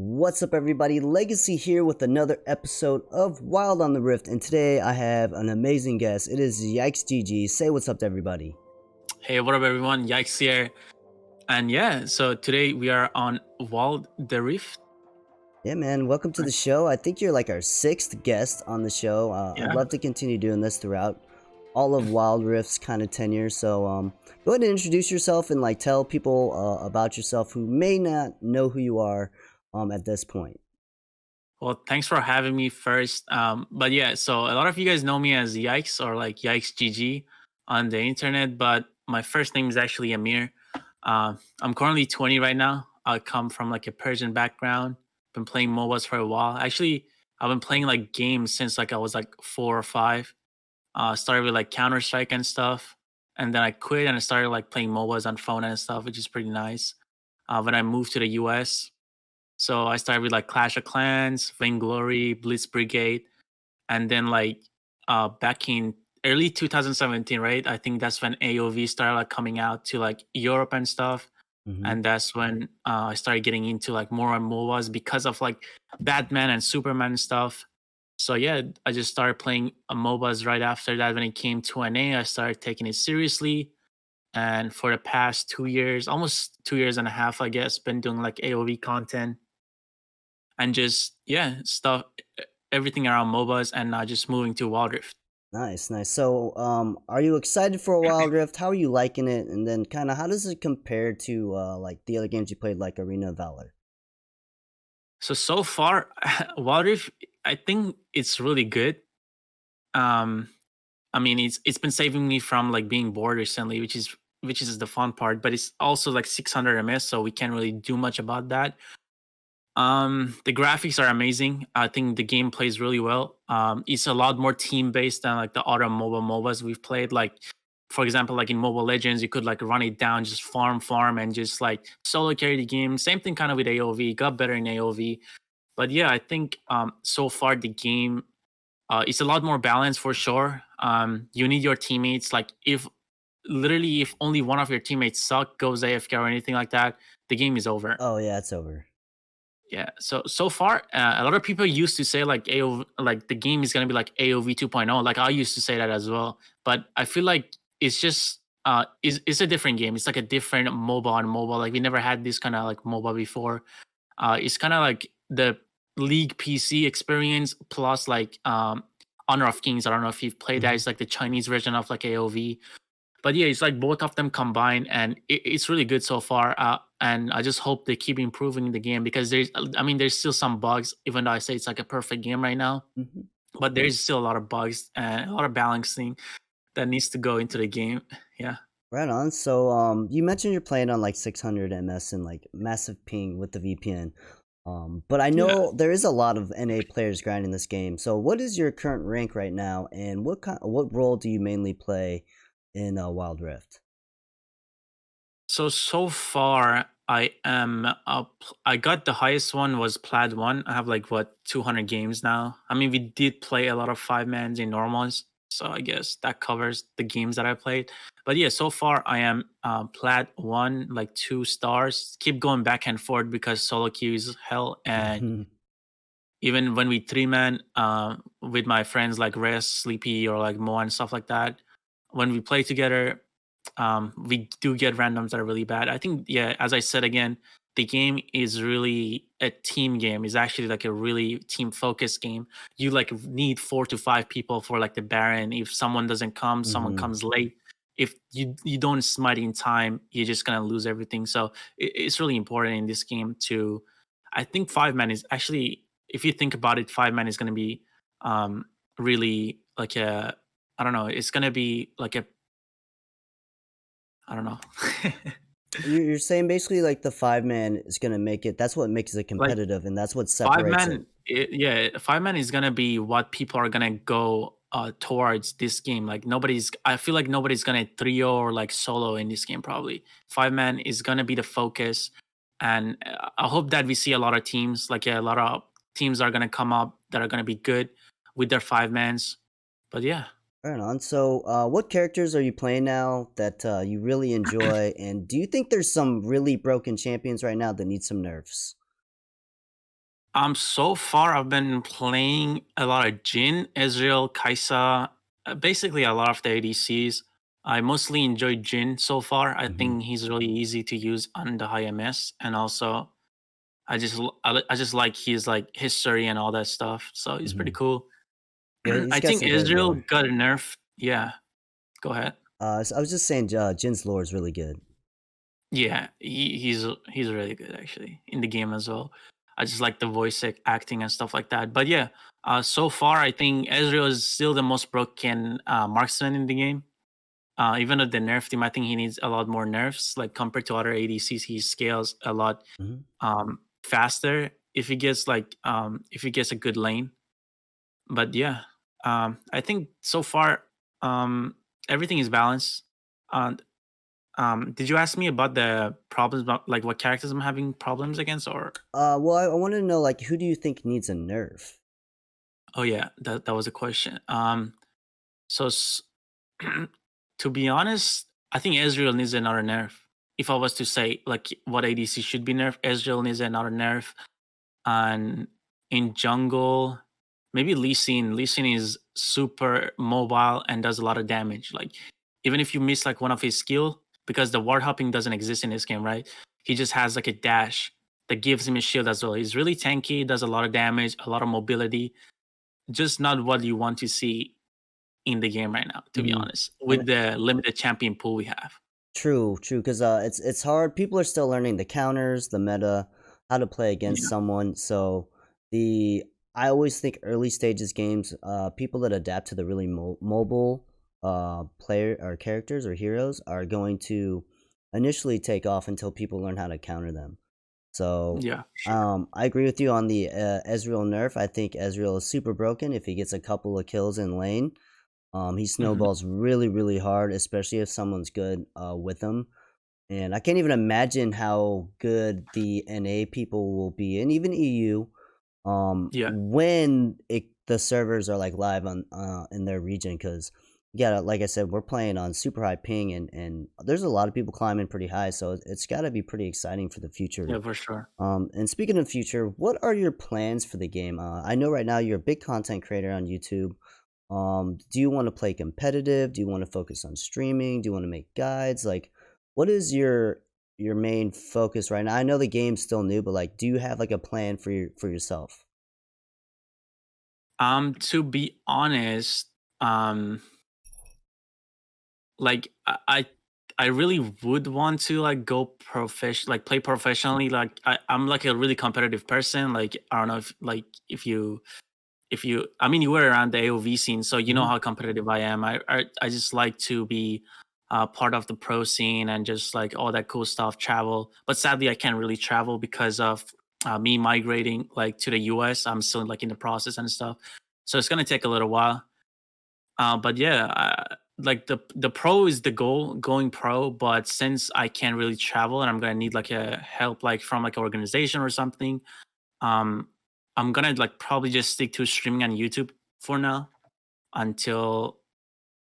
What's up, everybody? Legacy here with another episode of Wild on the Rift, and today I have an amazing guest. It is YikezGG. Say what's up to everybody. Hey, what up, everyone? Yikes here. And yeah, so today we are on Wild the Rift. Yeah, man, welcome to the show. I think you're like our 6th guest on the show. I'd Yeah. love to continue doing this throughout all of Wild Rift's kind of tenure. So go ahead and introduce yourself and like tell people about yourself who may not know who you are at this point. Well, thanks for having me first. But yeah, so a lot of you guys know me as Yikes or like YikesGG on the internet, but my first name is actually Amir. I'm currently 20 right now. I come from like a Persian background. Been playing MOBAs for a while. Actually, I've been playing like games since like I was like 4 or 5. Started with like Counter Strike and stuff, and then I quit and I started like playing MOBAs on phone and stuff, which is pretty nice. When I moved to the US, so I started with like Clash of Clans, Vainglory, Blitz Brigade, and then like back in early 2017, right? I think that's when AOV started like coming out to like Europe and stuff, Hmm. and that's when I started getting into like more and MOBAs because of like Batman and Superman and stuff. So yeah, I just started playing MOBAs right after that. When it came to NA, I started taking it seriously. And for the past 2 years, almost 2 years and a half, I guess, been doing like AOV content and just yeah, stuff, everything around MOBAs, and just moving to Wild Rift. Nice, nice. So, are you excited for a Wild Rift? How are you liking it? And then, kind of, how does it compare to like the other games you played, like Arena of Valor? So far, Wild Rift, I think it's really good. Um, I mean, it's been saving me from like being bored recently, which is the fun part. But it's also like 600 ms, so we can't really do much about that. The graphics are amazing. I think the game plays really well. It's a lot more team based than like the other MOBAs we've played. Like, for example, like in Mobile Legends, you could like run it down, just farm, and just like solo carry the game. Same thing kind of with AOV. Got better in AOV, but yeah, I think so far the game it's a lot more balanced for sure. You need your teammates. Like if only one of your teammates goes AFK or anything like that, the game is over. Oh yeah, it's over. Yeah. So far, a lot of people used to say like like the game is gonna be like AOV 2.0. Like I used to say that as well, but I feel like it's just it's a different game. It's like a different MOBA on mobile. Like we never had this kind of like MOBA before. It's kind of like the League PC experience plus like Honor of Kings. I don't know if you've played that. Hmm. It's like the Chinese version of like AOV. But yeah, it's like both of them combined, and it's really good so far. And I just hope they keep improving the game because I mean, there's still some bugs. Even though I say it's like a perfect game right now, Hmm. but there's still a lot of bugs and a lot of balancing that needs to go into the game. Yeah. Right on. So, you mentioned you're playing on like 600 ms and like massive ping with the VPN. But I Yeah. know there is a lot of NA players grinding this game. So, what is your current rank right now, and what role do you mainly play in Wild Rift? So far, I am up. I got the highest one was Plat 1. I have like what 200 games now. I mean, we did play a lot of 5 mans in normals, so I guess that covers the games that I played. But yeah, so far I am Plat 1, like 2 stars. Keep going back and forth because solo queue is hell. And even when we 3 man with my friends like Rest, Sleepy, or like Mo and stuff like that, when we play together, we do get randoms that are really bad. I think, yeah, as I said again, the game is really a team game. It's actually like a really team focused game. You like need 4 to 5 people for like the Baron. If someone doesn't come, someone Hmm. comes late. If you don't smite in time, you're just gonna lose everything. So it's really important in this game to. I think 5 man is actually, if you think about it, 5 man is gonna be um really like a, I don't know. It's gonna be like a, I don't know. You're saying basically like the 5 man is gonna make it. That's what makes it Like competitive, and that's what five separates it. man, yeah, 5 man is gonna be what people are gonna go towards this game. Like nobody's, I feel like nobody's gonna trio or like solo in this game. Probably 5 man is gonna be the focus, and I hope that we see a lot of teams. Like yeah, a lot of teams are gonna come up that are gonna be good with their 5 mans. But yeah. Right on. So, what characters are you playing now that you really enjoy? And do you think there's some really broken champions right now that need some nerfs? So far I've been playing a lot of Jin, Ezreal, Kaisa, basically a lot of the ADCs. I mostly enjoy Jin so far. I Hmm. think he's really easy to use on the high MS, and also I just like his like history and all that stuff. So he's pretty Hmm. cool. Yeah, he's I got think some great Ezreal lore. got a nerf. Yeah, go ahead. So I was just saying, Jin's lore is really good. Yeah, he's really good actually in the game as well. I just like the acting and stuff like that. But yeah, so far I think Ezreal is still the most broken marksman in the game. Even though they nerfed him, I think he needs a lot more nerfs. Like compared to other ADCs, he scales a lot Hmm. faster if he gets a good lane. But yeah, I think so far um, everything is balanced. And did you ask me about the problems, about like what characters I'm having problems against, or? Well, I wanted to know, like, who do you think needs a nerf? Oh yeah, that was a question. So to be honest, I think Ezreal needs another nerf. If I was to say like what ADC should be nerfed, Ezreal needs another nerf. And in jungle, maybe Lee Sin. Lee Sin is super mobile and does a lot of damage. Like even if you miss like one of his skill, because the ward hopping doesn't exist in this game, right? He just has like a dash that gives him a shield as well. He's really tanky, does a lot of damage, a lot of mobility. Just not what you want to see in the game right now, to be Hmm. honest, And with the limited champion pool we have. true, true, because it's hard. People are still learning the counters, the meta, how to play against Yeah. someone. So the I always think early stages games, people that adapt to the really mobile player or characters or heroes are going to initially take off until people learn how to counter them. So Yeah, sure. I agree with you on the Ezreal nerf. I think Ezreal is super broken if he gets a couple of kills in lane. He Hmm. snowballs really, really hard, especially if someone's good with him. And I can't even imagine how good the NA people will be, and even EU, Yeah. when the servers are like live on in their region. Because yeah, like I said, we're playing on super high ping, and there's a lot of people climbing pretty high, so it's got to be pretty exciting for the future. Yeah, for sure. And speaking of future, what are your plans for the game? I know right now you're a big content creator on YouTube. Do you want to play competitive? Do you want to focus on streaming? Do you want to make guides? Like, what is your main focus right now? I know the game's still new, but like, do you have like a plan for yourself? To be honest, um, like I really would want to like go like play professionally. Like I'm like a really competitive person. Like I don't know if you I mean you were around the AOV scene, so you know Hmm. how competitive I am. I just like to be part of the pro scene and just like all that cool stuff, travel. But sadly, I can't really travel because of me migrating like to the US. I'm still like in the process and stuff, so it's gonna take a little while. But yeah, like the pro is the goal, going pro. But since I can't really travel and I'm gonna need like a help like from like an organization or something, um, I'm gonna like probably just stick to streaming on YouTube for now until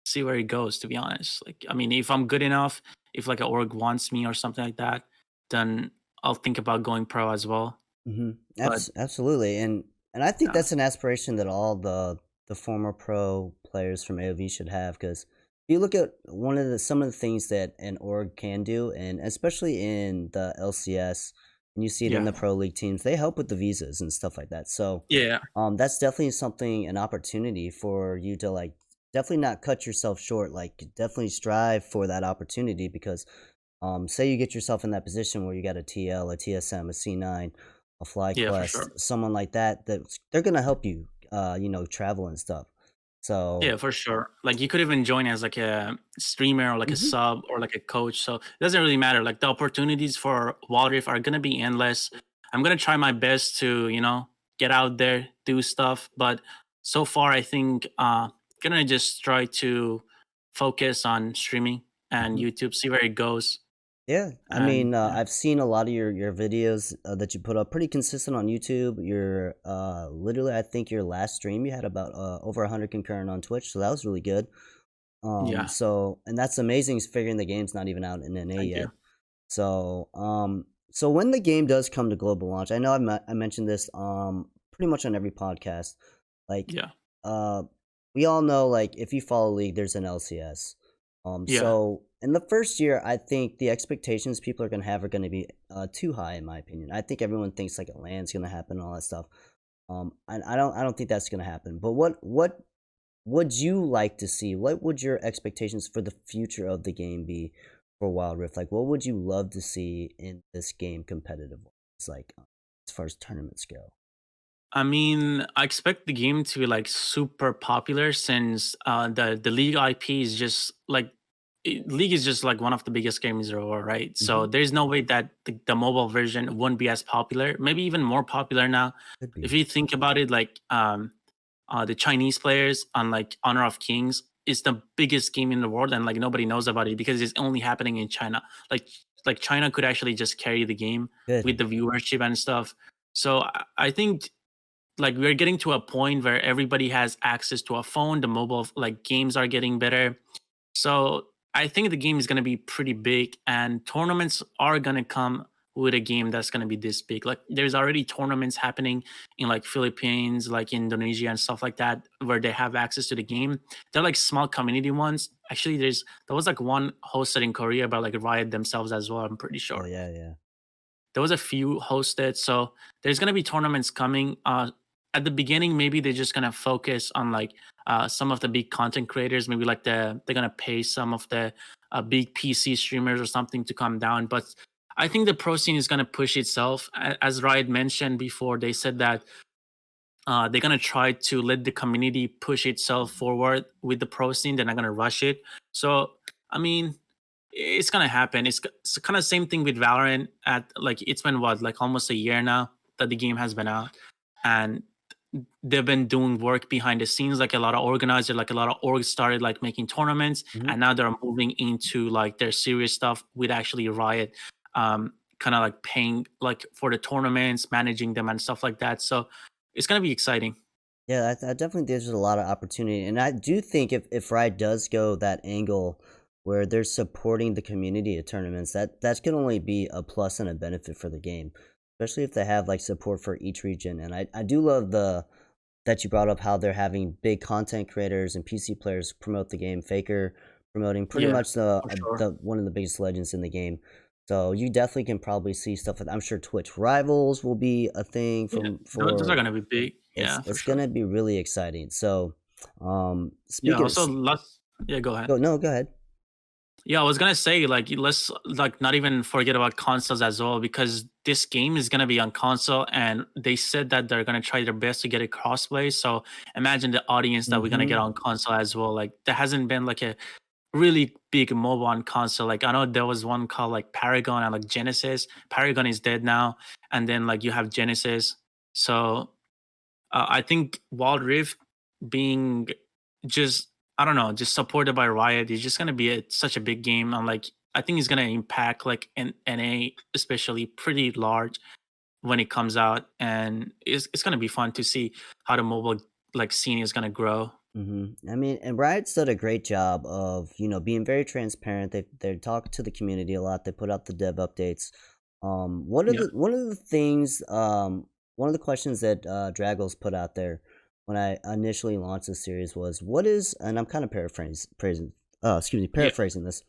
see where it goes. To be honest, like I mean, if I'm good enough, if like an org wants me or something like that, then I'll think about going pro as well. Hmm. But Absolutely, and I think yeah, that's an aspiration that all the former pro players from AOV should have. Because if you look at some of the things that an org can do, and especially in the LCS, and you see it in yeah, the pro league teams, they help with the visas and stuff like that. So yeah, that's definitely something, an opportunity for you to like definitely not cut yourself short. Like definitely strive for that opportunity because say you get yourself in that position where you got a TL, a TSM, a C9, a yeah, for FlyQuest, sure. someone like that, they're gonna help you, travel and stuff. Yeah, So, for sure. Like you could even join as like a streamer or like a mhm, sub or like a coach. So it doesn't really matter. Like the opportunities for Wild Rift are gonna be endless. I'm gonna try my best to, get out there, do stuff. But so far I think gonna just try to focus on streaming and mhm. YouTube, see where it goes. Yeah, I And mean, yeah. I've seen a lot of your videos that you put up, pretty consistent on YouTube. Literally, I think your last stream you had about over 100 concurrent on Twitch, so that was really good. Yeah. So and that's amazing, figuring the game's not even out in NA Thank you. yet. So, So when the game does come to global launch, I know I mentioned this pretty much on every podcast. Like Yeah. uh we all know, like, if you follow League, there's an LCS. Yeah. So in the first year, I think the expectations people are gonna have are gonna be too high, in my opinion. I think everyone thinks like a LAN's gonna happen and all that stuff. And I don't think that's gonna happen. But what would you like to see? What would your expectations for the future of the game be for Wild Rift? Like, what would you love to see in this game competitive wise, like, as far as tournaments go? I mean, I expect the game to be like super popular since the League IP is just like League is just like one of the biggest games in the world, right? So Mhm. there's no way that the mobile version wouldn't be as popular, maybe even more popular now. Could If be. you think about it, like the Chinese players on like Honor of Kings is the biggest game in the world, and like nobody knows about it because it's only happening in China. Like China could actually just carry the game with Good. the viewership and stuff. So I think like we're getting to a point where everybody has access to a phone. The mobile like games are getting better, so I think the game is going to be pretty big, and tournaments are going to come with a game that's going to be this big. Like there's already tournaments happening in like Philippines, like Indonesia and stuff like that, where they have access to the game. They're like small community ones. Actually, there was like one hosted in Korea by like Riot themselves as well. I'm pretty Oh, sure yeah, yeah. there was a few hosted, so there's gonna be tournaments coming. At the beginning, maybe they're just gonna focus on like some of the big content creators. Maybe like they're gonna pay some of the big PC streamers or something to come down. But I think the pro scene is gonna push itself. As Riot mentioned before, they said that they're gonna try to let the community push itself forward with the pro scene. They're not gonna rush it. So I mean, it's gonna happen. It's kind of same thing with Valorant. At like it's been what like almost a year now that the game has been out, and they've been doing work behind the scenes. Like a lot of organizers, like a lot of orgs started like making tournaments, Mhm. and now they're moving into like their serious stuff with actually Riot, kind of like paying like for the tournaments, managing them and stuff like that. So it's gonna be exciting. Yeah, I definitely think there's a lot of opportunity, and I do think if Riot does go that angle where they're supporting the community at tournaments, that's gonna only be a plus and a benefit for the game, especially if they have, like, support for each region, and I do love the that you brought up how they're having big content creators and PC players promote the game. Faker promoting pretty Yeah, much for sure. the one of the biggest legends in the game. So you definitely can probably see stuff with I'm sure Twitch rivals will be a thing Yeah, from those are for gonna be big. it's Yeah, for it's sure. gonna be really exciting. So, Yeah. speaking of Also, s let's. Yeah, go ahead. go no, go ahead. Yeah, I was gonna say like let's like not even forget about consoles as well because this game is gonna be on console and they said that they're gonna try their best to get it crossplay. So imagine the audience that we're gonna get Mhm. on console as well. Like there hasn't been like a really big mobile on console. Like I know there was one called like Paragon and like Genesis. Paragon is dead now, and then like you have Genesis. So I think Wild Rift being just I don't know, just supported by Riot is just gonna be such a big game. And like I think it's gonna impact like NA especially pretty large when it comes out, and it's gonna be fun to see how the mobile like scene is gonna grow. Mhm. I mean, and Riot's done a great job of, being very transparent. They talk to the community a lot. They put out the dev updates. Yeah, One of the things one of the questions that Draggles put out there when I initially launched this series was, what is, and I'm kind of yeah. paraphrasing this,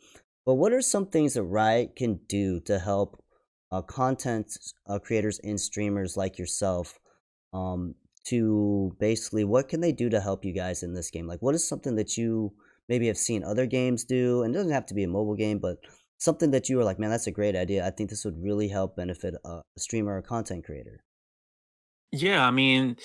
but what are some things that Riot can do to help content creators and streamers like yourself, um, to basically, what can they do to help you guys in this game? Like, what is something that you maybe have seen other games do? And it doesn't have to be a mobile game, but something that you were like, man, that's a great idea. I think this would really help benefit a streamer or content creator. Yeah, I mean,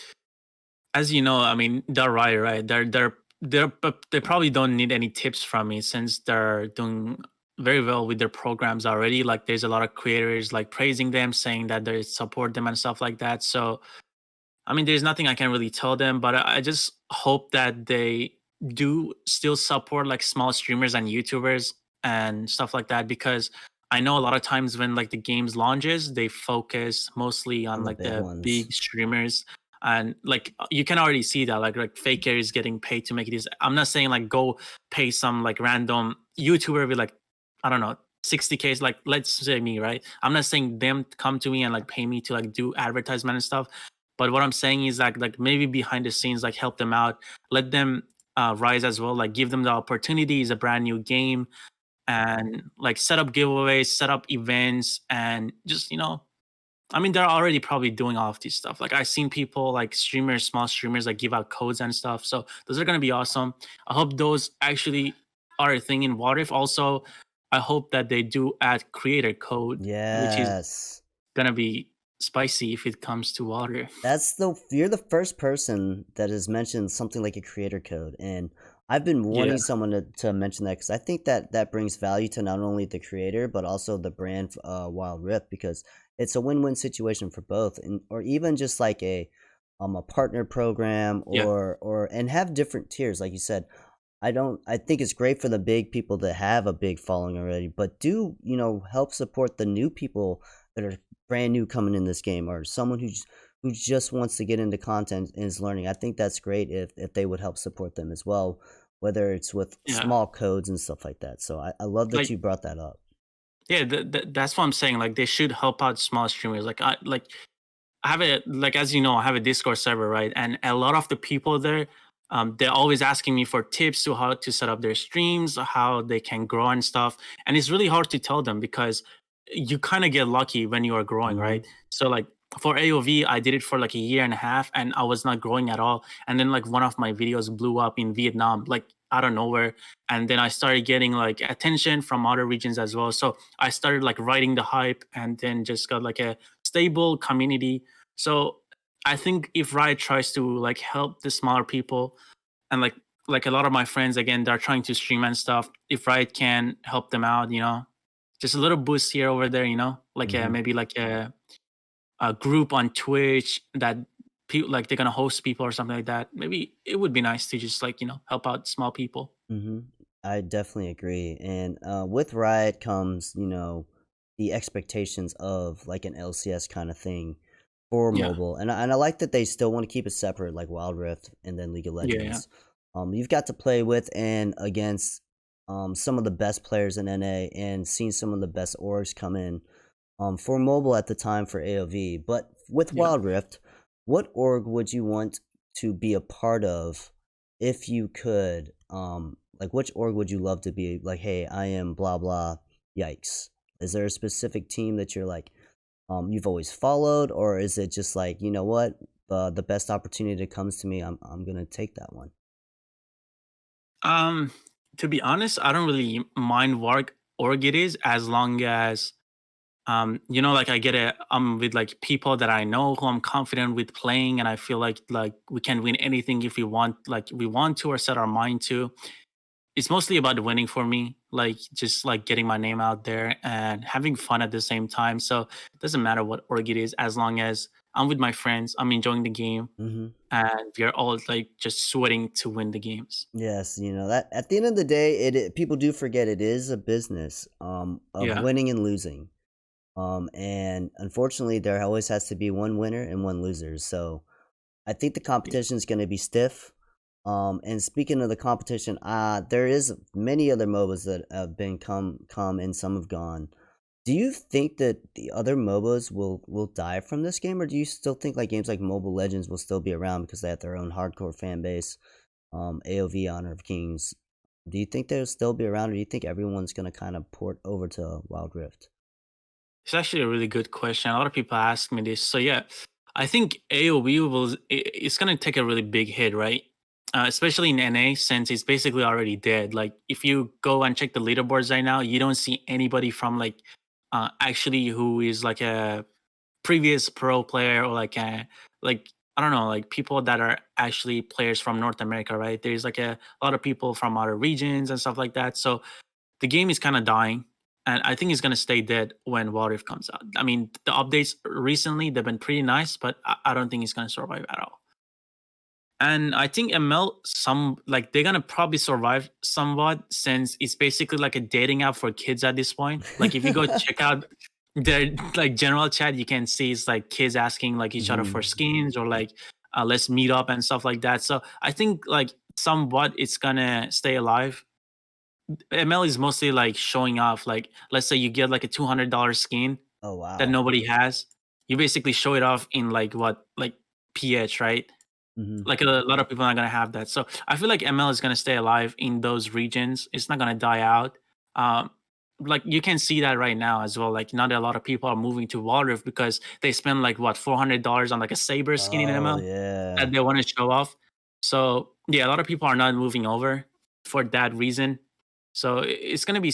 as you know, I mean, they're right? But they probably don't need any tips from me since they're doing very well with their programs already. Like, there's a lot of creators like praising them, saying that they support them and stuff like that. So, I mean, there's nothing I can really tell them, but I just hope that they do still support like small streamers and YouTubers and stuff like that because I know a lot of times when like the games launches, they focus mostly On on the like big the ones. big streamers and like you can already see that like Faker is getting paid to make this. I'm not saying like go pay some like random YouTuber with like I don't know 60K is like, let's say me, right? I'm not saying them come to me and like pay me to like do advertisement and stuff. But what I'm saying is like maybe behind the scenes, like help them out, let them rise as well, like give them the opportunity. It's a brand new game, and like set up giveaways, set up events, and just, I mean, they're already probably doing all of this stuff. Like I've seen people like streamers, small streamers, like give out codes and stuff. So those are gonna be awesome. I hope those actually are a thing in What If. Also, I hope that they do add creator code, which is Yes. gonna be spicy if it comes to water. You're the first person that has mentioned something like a creator code, and I've been Yeah, wanting someone to mention that because I think that that brings value to not only the creator but also the brand, Wild Rift, because it's a win-win situation for both, and or even just like a partner program, yeah, or and have different tiers, like you said. I think it's great for the big people that have a big following already, but do, help support the new people that are brand new coming in this game, or someone who just wants to get into content and is learning. I think that's great if they would help support them as well, whether it's with yeah. small codes and stuff like that. So I love that Like, you brought that up. yeah, that's what I'm saying. Like, they should help out small streamers. I have a like as you know, I have a Discord server, right? And a lot of the people there, they're always asking me for tips to how to set up their streams, how they can grow and stuff. And it's really hard to tell them because you kind of get lucky when you are growing, Hmm. right? So like for AOV, I did it for like a year and a half, and I was not growing at all. And then like one of my videos blew up in Vietnam, like out of nowhere. And then I started getting like attention from other regions as well. So I started like writing the hype, and then just got like a stable community. So I think if Riot tries to like help the smaller people, and like a lot of my friends again, they're trying to stream and stuff. If Riot can help them out, just a little boost here over there, like Hmm. maybe like a group on Twitch that people like they're gonna host people or something like that. Maybe it would be nice to just like help out small people. Hmm. I definitely agree. And with Riot comes, the expectations of like an LCS kind of thing for Yeah, mobile, and I like that they still want to keep it separate, like Wild Rift and then League of yeah, yeah, Legends. You've got to play with and against some of the best players in NA, and seen some of the best orgs come in for mobile at the time for AOV. But with yeah. Wild Rift, what org would you want to be a part of if you could? Like which org would you love to be? Like, hey, I am blah blah. Yikes! Is there a specific team that you're like, you've always followed, or is it just like, you know what, the best opportunity that comes to me, I'm gonna take that one. Um, to be honest, I don't really mind what org it is as long as like I'm with like people that I know who I'm confident with playing, and I feel like we can win anything if we want to or set our mind to. It's mostly about winning for me, like just like getting my name out there and having fun at the same time. So it doesn't matter what org it is, as long as I'm with my friends, I'm enjoying the game, Hmm. and we're all like just sweating to win the games. Yes, that at the end of the day, people do forget it is a business of Yeah, winning and losing. And unfortunately, there always has to be one winner and one loser. So I think the yeah. competition is going to be stiff. And speaking of the competition, there is many other MOBAs that have been come and some have gone. Do you think that the other MOBAs will die from this game, or do you still think like games like Mobile Legends will still be around because they have their own hardcore fan base? AOV, Honor of Kings. Do you think they'll still be around, or do you think everyone's gonna kind of port over to Wild Rift? It's actually a really good question. A lot of people ask me this. So yeah, I think AOV it's gonna take a really big hit, right? Especially in NA, since it's basically already dead. Like if you go and check the leaderboards right now, you don't see anybody from like actually who is like a previous pro player, or like I don't know, like people that are actually players from North America, right? There's like a lot of people from other regions and stuff like that. So the game is kind of dying, and I think it's gonna stay dead when What If comes out. I mean, the updates recently they've been pretty nice, but I don't think it's gonna survive at all. And I think ML, some like they're gonna probably survive somewhat, since it's basically like a dating app for kids at this point. Like if you go check out their like general chat, you can see it's like kids asking like each other for Mhm. skins, or like let's meet up and stuff like that. So I think like somewhat it's gonna stay alive, ML is mostly like showing off. Like, let's say you get like a $200 skin Oh, that wow. nobody has. You basically show it off in like what, like PH, right? Mhm. Like a lot of people are not gonna have that. So I feel like ML is gonna stay alive in those regions. It's not gonna die out. Um, like you can see that right now as well. Like not a lot of people are moving to Wild Rift because they spend like what $400 on like a Saber skin in Oh, ML yeah. that they want to show off. So yeah, a lot of people are not moving over for that reason. So it's gonna be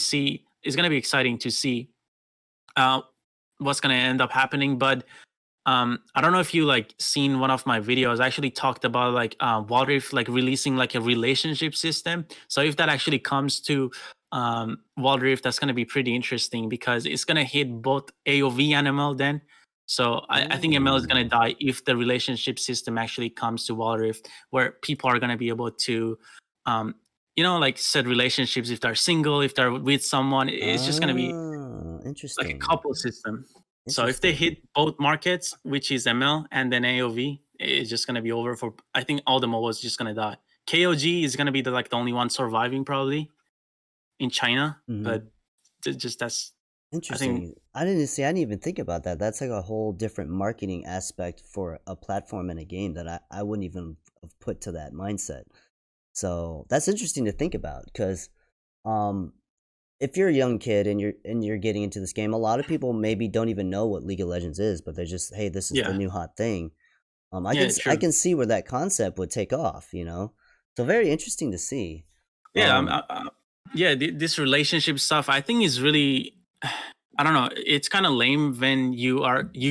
it's gonna be exciting to see uh, what's gonna end up happening. But I don't know if you like seen one of my videos. I actually talked about like what if like releasing like a relationship system. So if that actually comes to Wild Rift, that's gonna be pretty interesting because it's gonna hit both AOV and ML then. So I think ML is gonna Ooh. die if the relationship system actually comes to Wild Rift, where people are gonna be able to um, like set relationships if they're single, if they're with someone. It's just gonna be Oh, like a interesting. couple system. So if they Interesting. hit both markets, which is ML and then AOV, it's just gonna be over for. I think all the MOBAs just gonna die. KOG is gonna be the only one surviving probably in China, Mhm. but just that's. I think Interesting. I didn't even think about that. That's like a whole different marketing aspect for a platform and a game that I wouldn't even have put to that mindset. So that's interesting to think about because um, if you're a young kid and you're getting into this game, a lot of people maybe don't even know what League of Legends is, but they're just, hey, this is the yeah, new hot thing. yeah, I true. can see where that concept would take off, you know. So very interesting to see. Yeah, Um, yeah. This relationship stuff, I think, is really. I don't know. It's kind of lame when you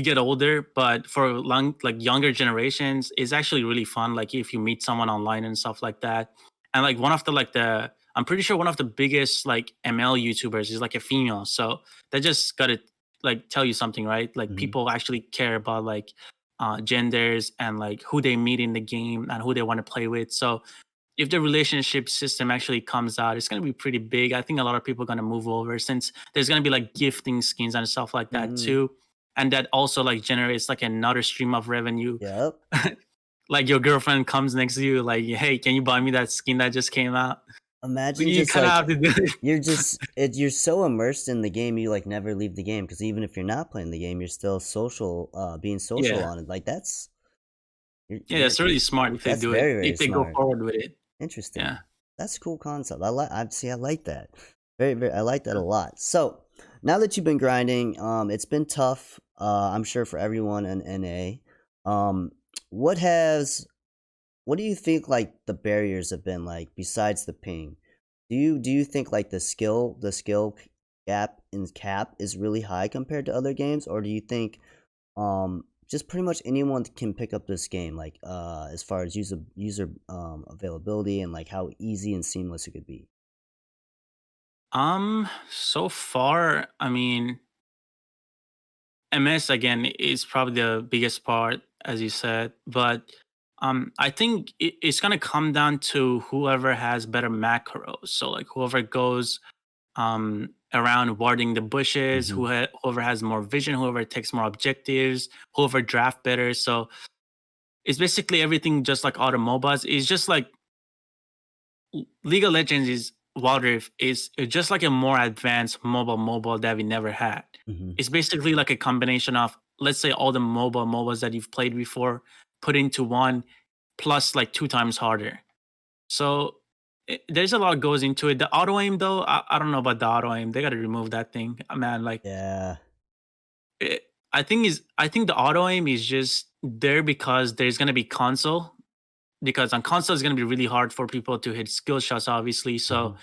get older, but for like younger generations, it's actually really fun. Like if you meet someone online and stuff like that, and like one of the I'm pretty sure one of the biggest like ML YouTubers is like a female. So that just got to like tell you something, right? Like mhm. people actually care about like genders and like who they meet in the game and who they want to play with. So if the relationship system actually comes out, it's going to be pretty big. I think a lot of people are going to move over since there's going to be like gifting skins and stuff like that Mhm. too. And that also like generates like another stream of revenue. Yep. Like your girlfriend comes next to you, like, hey, can you buy me that skin that just came out? Imagine You just kind of like have to do it. you're so immersed in the game you like never leave the game because even if you're not playing the game, you're still being social Yeah. on it. Like Yeah, that's really smart if they that's do it, very, very if they go smart. forward with it. Yeah. Interesting. That's a cool concept. I like that. Very, very I like that a lot. So now that you've been grinding, it's been tough, I'm sure for everyone in NA. Um, what has what do you think like the barriers have been like besides the ping? Do you think like the skill gap in cap is really high compared to other games, or do you think just pretty much anyone can pick up this game like as far as user availability and like how easy and seamless it could be? So far, I mean, MS again is probably the biggest part, as you said, but I think it's gonna come down to whoever has better macros. So like whoever goes around warding the bushes, Hmm. whoever has more vision, whoever takes more objectives, whoever draft better. So it's basically everything just like other MOBAs. It's just like League of Legends is Wild Rift is just like a more advanced mobile that we never had. Hmm. It's basically like a combination of let's say all the MOBAs that you've played before put into one plus like two times harder. So there's a lot goes into it. The auto aim though, I don't know about the auto aim. They got to remove that thing, man. Like Yeah. I think the auto aim is just there because there's gonna be console because on console it's gonna be really hard for people to hit skill shots, obviously. So Hmm.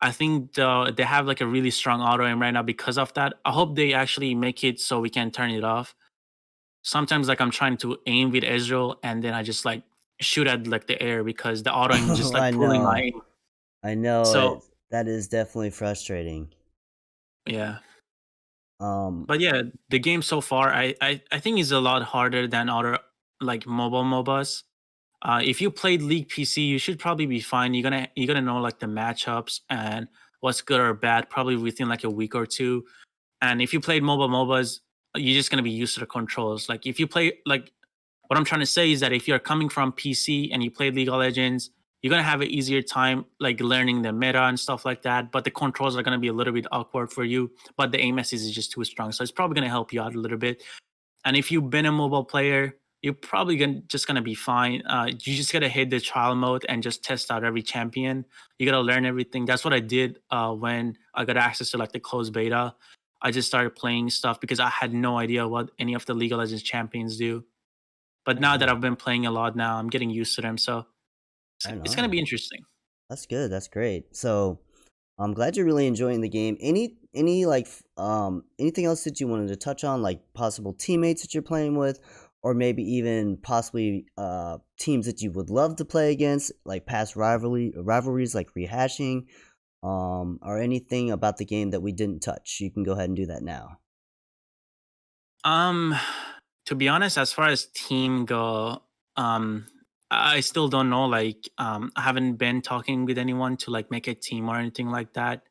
I think they have like a really strong auto aim right now because of that. I hope they actually make it so we can turn it off. Sometimes like I'm trying to aim with Ezreal and then I just like shoot at like the air because the auto aim is just Oh, like I pulling my know. aim. I know So it. That is definitely frustrating. yeah. Um, But yeah, the game so far I think is a lot harder than other like mobile MOBAs. If you played League PC, you should probably be fine. You're gonna know like the matchups and what's good or bad probably within like a week or two. And if you played mobile MOBAs, you're just gonna be used to the controls. Like if you play like what I'm trying to say is that if you're coming from PC and you played League of Legends, you're gonna have an easier time like learning the meta and stuff like that. But the controls are gonna be a little bit awkward for you. But the aim assist is just too strong, so it's probably gonna help you out a little bit. And if you've been a mobile player, you're probably just gonna be fine. You just gotta hit the trial mode and just test out every champion. You gotta learn everything. That's what I did when I got access to like the closed beta. I just started playing stuff because I had no idea what any of the League of Legends champions do. But Right now that on. I've been playing a lot now, I'm getting used to them. So Right it's gonna on. be interesting. That's good. That's great. So I'm glad you're really enjoying the game. Any like anything else that you wanted to touch on, like possible teammates that you're playing with, or maybe even possibly teams that you would love to play against, like past rivalries, like rehashing, or anything about the game that we didn't touch. You can go ahead and do that now. Um, to be honest, as far as team go, I still don't know. Like, I haven't been talking with anyone to like make a team or anything like that.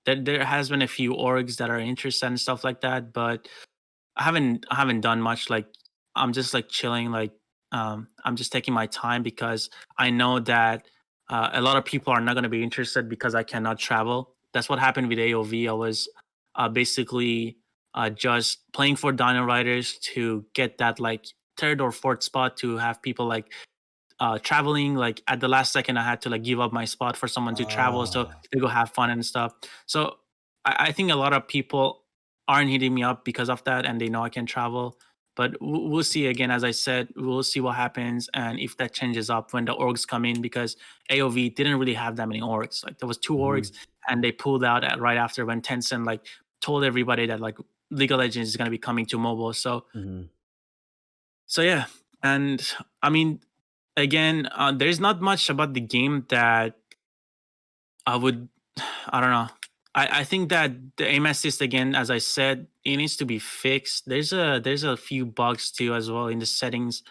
There has been a few orgs that are interested and stuff like that, but I haven't done much. Like, I'm just like chilling. Like, I'm just taking my time because I know that a lot of people are not going to be interested because I cannot travel. That's what happened with AOV. I was basically just playing for Dino Riders to get that like third or fourth spot to have people like traveling. Like at the last second, I had to like give up my spot for someone to travel so Oh, they go have fun and stuff. So I think a lot of people aren't hitting me up because of that, and they know I can travel. But we'll see again. As I said, we'll see what happens and if that changes up when the orgs come in, because AOV didn't really have that many orgs. Like there was two orgs, hmm, and they pulled out right after when Tencent like told everybody that like League of Legends is going to be coming to mobile. hmm, So yeah, and I mean, again, there's not much about the game that I would, I don't know. I think that the aim assist again, as I said, it needs to be fixed. There's a few bugs too as well in the settings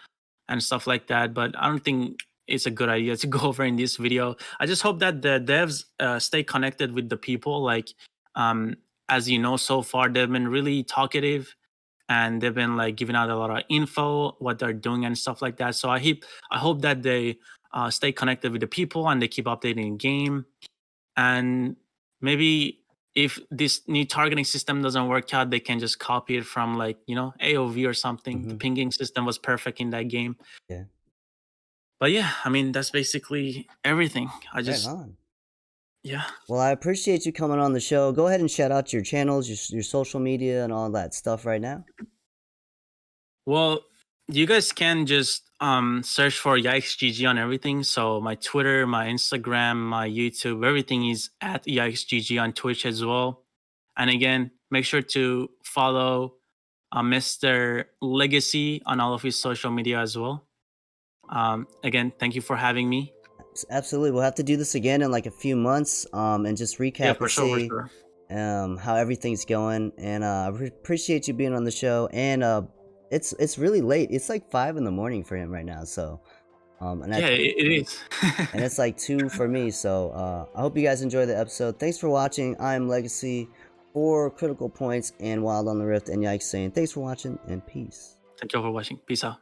and stuff like that. But I don't think it's a good idea to go over in this video. I just hope that the devs stay connected with the people. Like, um, as you know, so far they've been really talkative and they've been like giving out a lot of info, what they're doing and stuff like that. So I hope that they stay connected with the people and they keep updating the game. And maybe if this new targeting system doesn't work out, they can just copy it from like AOV or something. The hmm. pinging system was perfect in that game. Yeah. But yeah, I mean that's basically everything. I Right just on. yeah. Well, I appreciate you coming on the show. Go ahead and shout out your channels, your social media, and all that stuff right now. Well, you guys can just search for YikezGG on everything. So my Twitter, my Instagram, my YouTube, everything is at YikezGG on Twitch as well. And again, make sure to follow Mr. Legacy on all of his social media as well. Again, thank you for having me. Absolutely, we'll have to do this again in like a few months, and just Yeah, recap and for sure, for see sure. how everything's going. And appreciate you being on the show. And it's really late. It's like 5 in the morning for him right now. So and I Yeah, it is. and it's like 2 for me. So I hope you guys enjoy the episode. Thanks for watching. I'm Legacy for Critical Points and Wild on the Rift, and Yikes saying thanks for watching and peace. Thank you all for watching. Peace out.